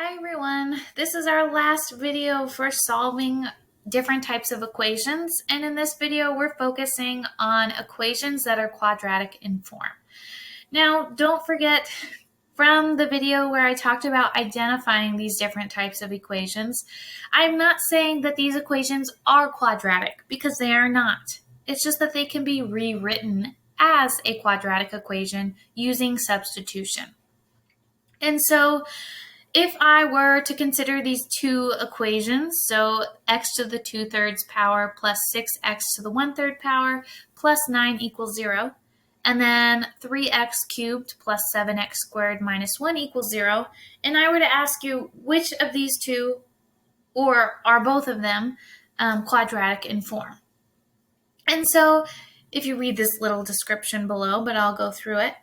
Hi everyone, this is our last video for solving different types of equations, and in this video we're focusing on equations that are quadratic in form. Now don't forget from the video where I talked about identifying these different types of equations, I'm not saying that these equations are quadratic because they are not. It's just that they can be rewritten as a quadratic equation using substitution. And so if I were to consider these two equations, so x to the 2/3 power plus 6x to the 1/3 power plus 9 equals 0, and then 3x cubed plus 7x squared minus 1 equals 0, and I were to ask you which of these two, or are both of them, quadratic in form. And so if you read this little description below, but I'll go through it.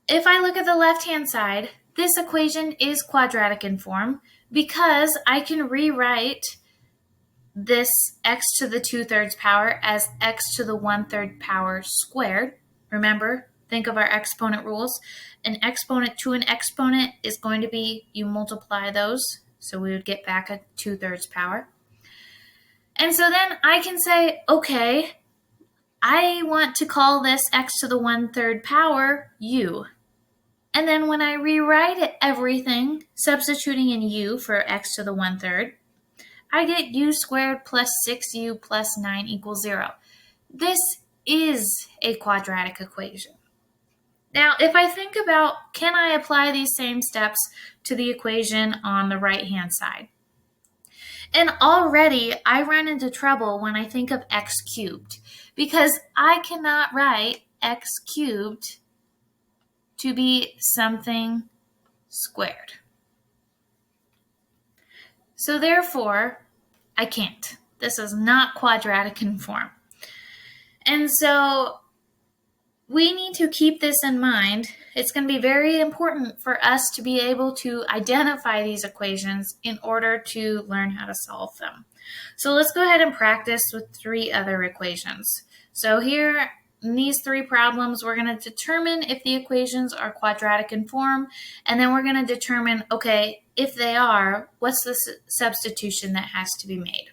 If I look at the left-hand side, this equation is quadratic in form because I can rewrite this x to the 2/3 power as x to the 1/3 power squared. Remember, think of our exponent rules. An exponent to an exponent is going to be, you multiply those, so we would get back a 2/3 power. And so then I can say, okay, I want to call this x to the 1/3 power u. And then when I rewrite everything, substituting in u for x to the 1/3, I get u squared plus 6u plus 9 equals 0. This is a quadratic equation. Now, if I think about, can I apply these same steps to the equation on the right-hand side? And already I run into trouble when I think of x cubed, because I cannot write x cubed to be something squared. So therefore, I can't. This is not quadratic in form. And so we need to keep this in mind. It's going to be very important for us to be able to identify these equations in order to learn how to solve them. So let's go ahead and practice with 3 other equations. So here, in these 3 problems, we're going to determine if the equations are quadratic in form, and then we're going to determine, okay, if they are, what's the substitution that has to be made?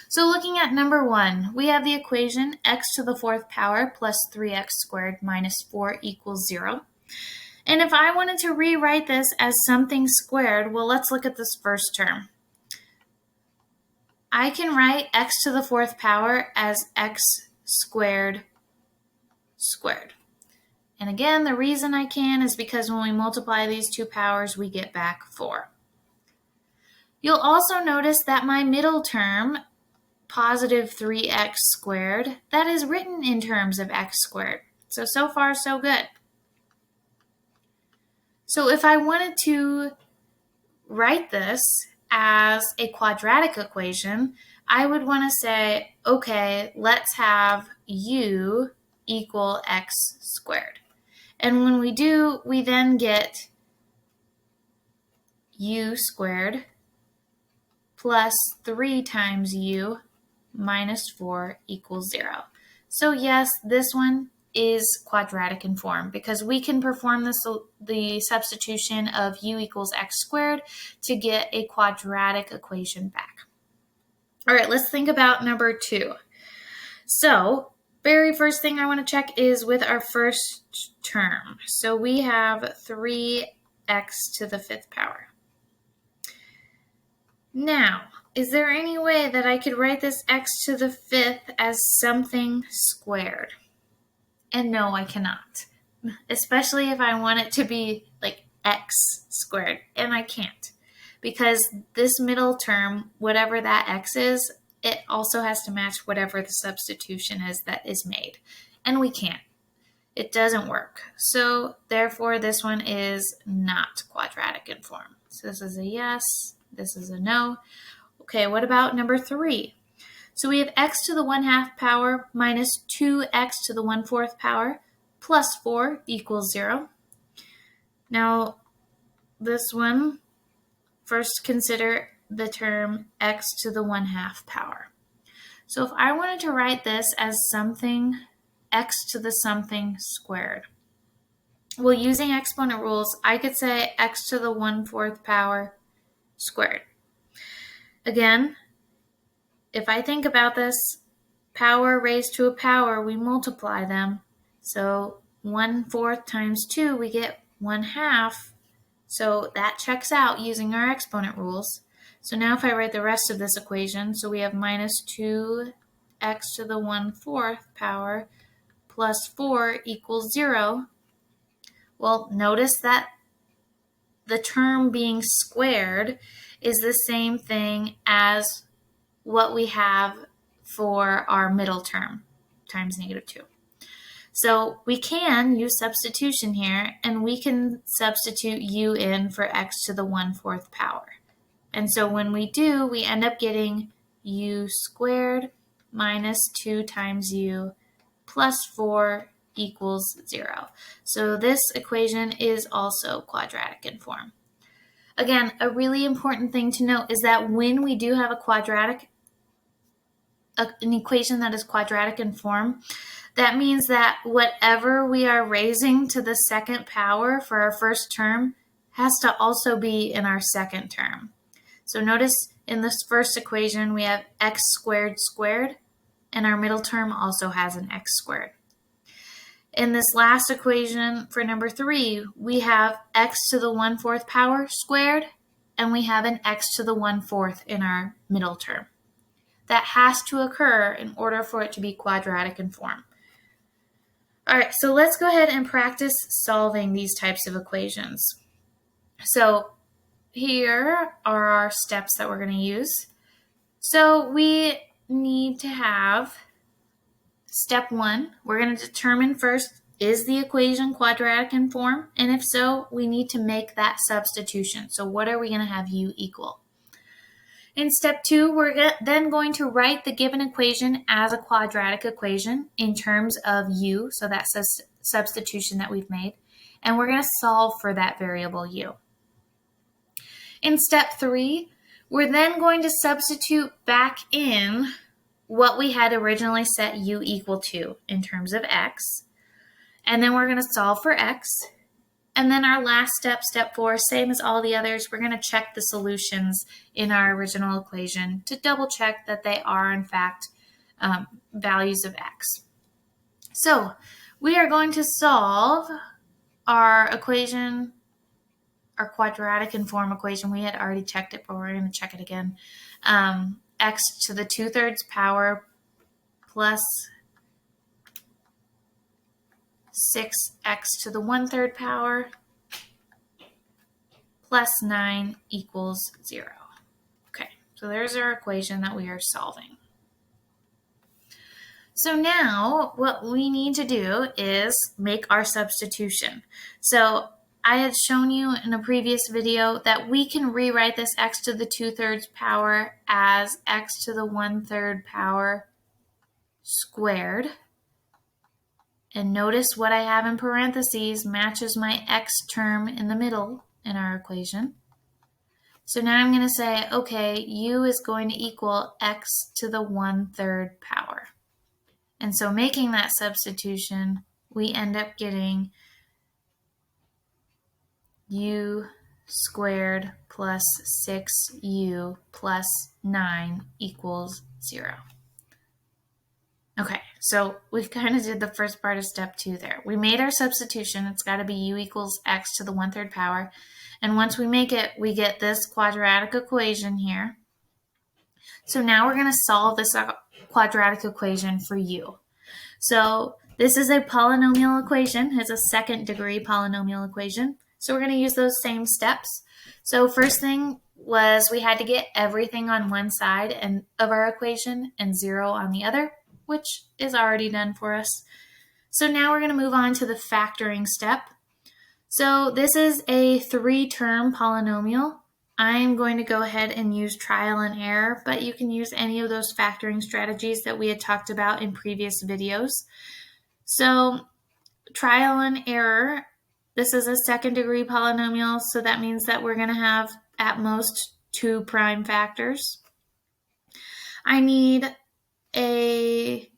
So looking at number 1, we have the equation x to the 4th power plus 3x squared minus 4 equals 0. And if I wanted to rewrite this as something squared, well, let's look at this first term. I can write x to the 4th power as x squared squared. And again, the reason I can is because when we multiply these two powers, we get back 4. You'll also notice that my middle term, positive 3x squared, that is written in terms of x squared. So far, so good. So if I wanted to write this as a quadratic equation, I would want to say, okay, let's have u equal x squared. And when we do, we then get u squared plus 3 times u minus 4 equals 0. So yes, this one is quadratic in form because we can perform the substitution of u equals x squared to get a quadratic equation back. All right, let's think about number 2. So very first thing I want to check is with our first term. So we have 3x to the 5th power. Now, is there any way that I could write this x to the 5th as something squared? And no, I cannot. Especially if I want it to be like x squared, and I can't. Because this middle term, whatever that x is, it also has to match whatever the substitution is that is made. And we can't. It doesn't work. So therefore, this one is not quadratic in form. So this is a yes. This is a no. Okay, what about number 3? So we have x to the 1/2 power minus 2x to the 1/4 power plus 4 equals 0. Now, this one, first consider the term x to the 1/2 power. So if I wanted to write this as something x to the something squared, Well, using exponent rules, I could say x to the 1/4 power squared. Again, if I think about this, power raised to a power, we multiply them. So 1/4 times 2, we get 1/2. So that checks out using our exponent rules. So now if I write the rest of this equation, so we have minus 2x to the 1/4 power plus 4 equals 0. Well, notice that the term being squared is the same thing as what we have for our middle term, times -2. So we can use substitution here, and we can substitute u in for x to the 1/4 power. And so when we do, we end up getting u squared minus 2 times u plus 4 equals 0. So this equation is also quadratic in form. Again, a really important thing to note is that when we do have an equation that is quadratic in form, that means that whatever we are raising to the second power for our first term has to also be in our second term. So notice in this first equation, we have x squared squared, and our middle term also has an x squared. In this last equation for number 3, we have x to the 1/4 power squared, and we have an x to the 1/4 in our middle term. That has to occur in order for it to be quadratic in form. All right, so let's go ahead and practice solving these types of equations. So here are our steps that we're going to use. So we need to have step 1. We're going to determine first, is the equation quadratic in form? And if so, we need to make that substitution. So what are we going to have u equal? In step 2, we're then going to write the given equation as a quadratic equation in terms of u, so that's a substitution that we've made, and we're going to solve for that variable u. In step 3, we're then going to substitute back in what we had originally set u equal to in terms of x, and then we're going to solve for x. And then our last step, step 4, same as all the others, we're going to check the solutions in our original equation to double check that they are in fact values of x. So we are going to solve our equation, our quadratic in form equation. We had already checked it, but we're going to check it again. X to the 2/3 power plus 6x to the 1/3 power plus 9 equals 0. Okay, so there's our equation that we are solving. So now what we need to do is make our substitution. So I had shown you in a previous video that we can rewrite this x to the 2/3 power as x to the 1/3 power squared. And notice what I have in parentheses matches my x term in the middle in our equation. So now I'm going to say, okay, u is going to equal x to the 1/3 power. And so making that substitution, we end up getting u squared plus 6u plus 9 equals 0. Okay, so we've kind of did the first part of step 2 there. We made our substitution. It's got to be u equals x to the 1/3 power. And once we make it, we get this quadratic equation here. So now we're going to solve this quadratic equation for u. So this is a polynomial equation. It's a second degree polynomial equation. So we're going to use those same steps. So first thing was we had to get everything on one side of our equation and 0 on the other, which is already done for us. So now we're going to move on to the factoring step. So this is a 3-term polynomial. I'm going to go ahead and use trial and error, but you can use any of those factoring strategies that we had talked about in previous videos. So trial and error, this is a second degree polynomial, so that means that we're going to have at most 2 prime factors. I need a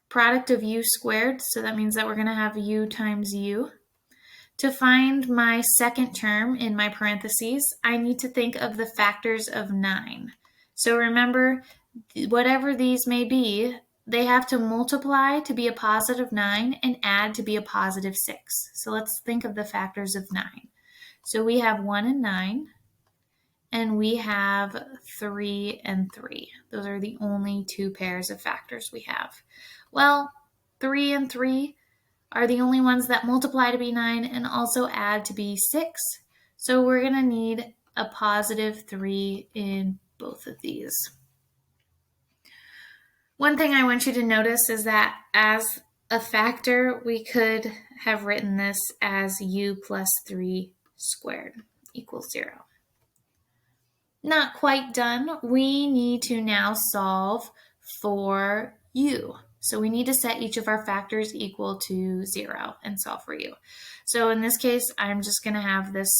product of u squared, so that means that we're going to have u times u. To find my second term in my parentheses, I need to think of the factors of 9. So remember, whatever these may be, they have to multiply to be a positive 9 and add to be a positive 6. So let's think of the factors of 9. So we have 1 and 9, and we have 3 and 3. Those are the only two pairs of factors we have. Well, 3 and 3 are the only ones that multiply to be 9 and also add to be 6. So we're going to need a positive 3 in both of these. One thing I want you to notice is that as a factor, we could have written this as u plus 3 squared equals 0. Not quite done. We need to now solve for u. So we need to set each of our factors equal to 0 and solve for u. So in this case, I'm just going to have this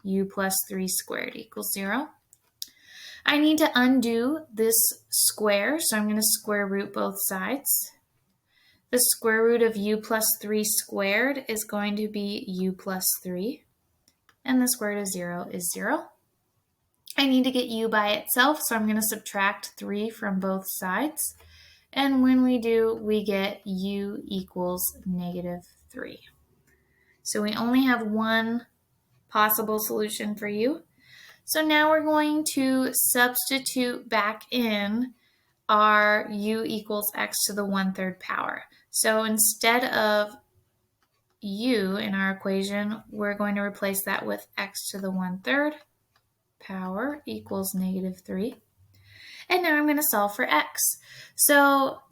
u plus 3 squared equals 0. I need to undo this square, so I'm going to square root both sides. The square root of u plus 3 squared is going to be u plus 3, and the square root of 0 is 0. I need to get u by itself, so I'm going to subtract 3 from both sides. And when we do, we get u equals negative 3. So we only have one possible solution for u. So now we're going to substitute back in our u equals x to the 1/3 power. So instead of u in our equation, we're going to replace that with x to the 1/3 power equals negative 3. And now I'm going to solve for x. So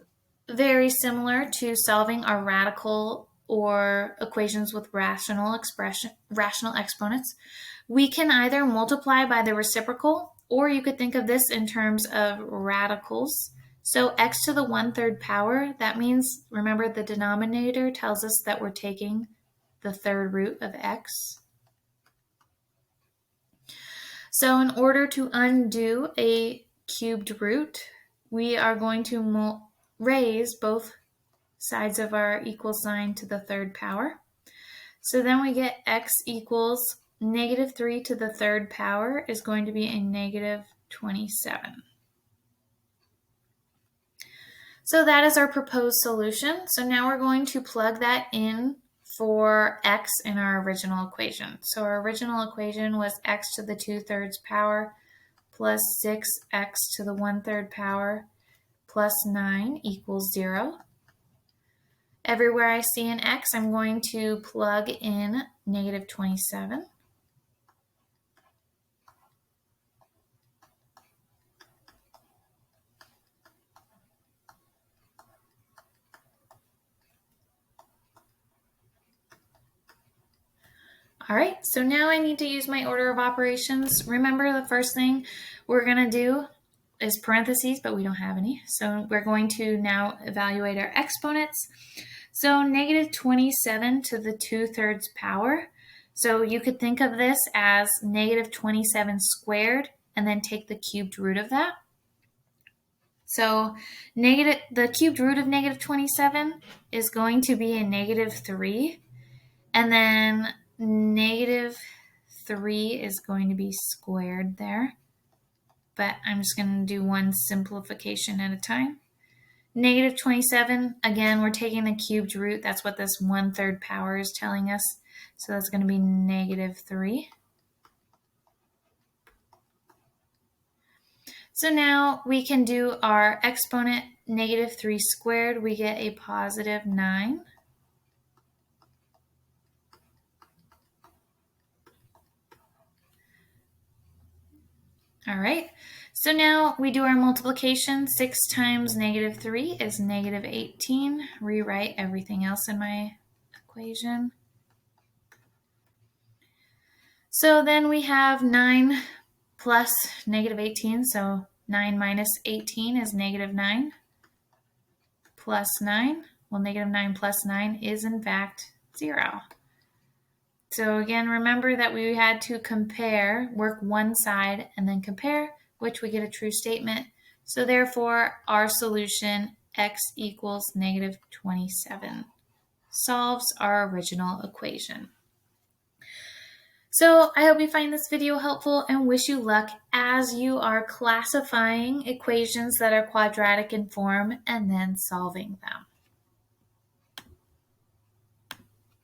very similar to solving our radical or equations with rational exponents, we can either multiply by the reciprocal, or you could think of this in terms of radicals. So x to the 1/3 power, that means, remember, the denominator tells us that we're taking the third root of x. So in order to undo a cubed root, we are going to raise both sides of our equal sign to the 3rd power. So then we get x equals negative 3 to the 3rd power is going to be a negative 27. So that is our proposed solution. So now we're going to plug that in for x in our original equation. So our original equation was x to the 2/3 power plus 6x to the 1/3 power plus 9 equals 0. Everywhere I see an x, I'm going to plug in negative 27. All right, so now I need to use my order of operations. Remember, the first thing we're going to do is parentheses, but we don't have any. So we're going to now evaluate our exponents. So negative 27 to the 2/3 power. So you could think of this as negative 27 squared and then take the cubed root of that. So the cubed root of negative 27 is going to be a negative 3. And then negative 3 is going to be squared there. But I'm just going to do one simplification at a time. Negative 27, again, we're taking the cubed root. That's what this 1/3 power is telling us. So that's going to be negative 3. So now we can do our exponent, negative 3 squared. We get a positive 9. All right, so now we do our multiplication. 6 times negative 3 is negative 18. Rewrite everything else in my equation. So then we have 9 plus negative 18. So 9 minus 18 is negative 9 plus 9. Well, negative 9 plus 9 is in fact 0. So again, remember that we had to work one side and then compare, which we get a true statement. So therefore, our solution, x equals negative 27, solves our original equation. So I hope you find this video helpful and wish you luck as you are classifying equations that are quadratic in form and then solving them.